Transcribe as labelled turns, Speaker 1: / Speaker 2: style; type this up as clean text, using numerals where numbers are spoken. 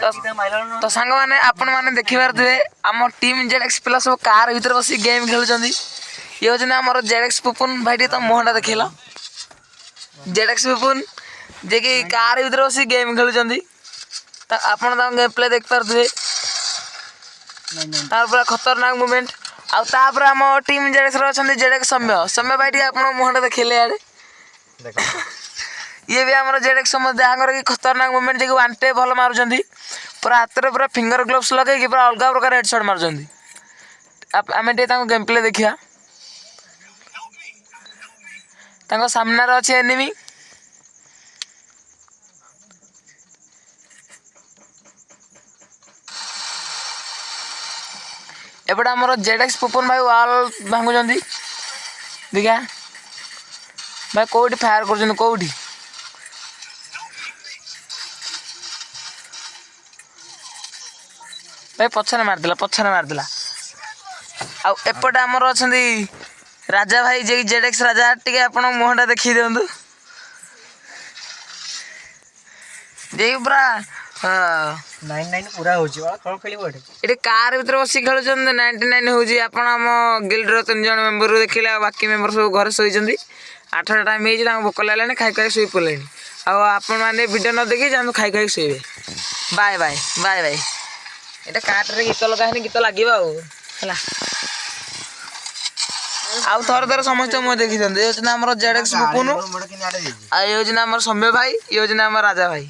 Speaker 1: तो सांग मैंने आपण मैंने देखिबार थे आम टीम जेडेक्स पिला सब कार भीतर बस गेम खेलुचंदी ये होचने हमर जेडेक्स पुपुन भाई तो मुहंटा देखिला जेडेक्स पुपुन जे कि कार भीतर बस गेम खेलुचंदी त आपण ता गेम प्ले देख पार थे तार पूरा खतरनाक मूवमेंट आ तापर आम टीम जेडेक्स रो छंदी जेडेक्स सम्य सम्य भाई आपण मुहंटा देखिले यार ये भी आम जेडेक्स समझ आंगर की खतरनाक मूवमेंट जे वन टे भल मारुचंदी पूरा हाथ में पूरा फिंगर ग्लोव्स लगे पूरा अलग प्रकार हेडशॉट मारुचंदी आम गेम प्ले देखिया सामने अच्छे एनिमी एपटे आमर जेडेक्स पुपन भाई वाल भांगुचंदी देखा भाई कोठी फायर कर कोठी भाई पछने मारदेला आउट आमर अच्छा राजा भाई जे जेडेक्स राजा टे आप मुहटा देखी दिंतु जे पूरा
Speaker 2: 99 पूरा होची वाला कोन खेलिबो
Speaker 1: एटे कार भीतर बस खेलुचंद 99 होची आपण हम गिल्ड रो 3 जण मेंबर देखिला बाकी मेंबर सब घर सोइचंदी 8टा टाइम हेजी ना भोक लागलानी खाई खाई सोई पलेनी आ आपण माने वीडियो न देखि जानु खाई खाई सोइबे बाय बाय बाय बाय एटा काट रे गीत लगा है गीत लागिबा हला आउ थोर थोर समस्त मो देखि दंदे योजना हमर जेडेक्स पुपुनु आ योजना हमर सम्य भाई योजना हमर राजा भाई।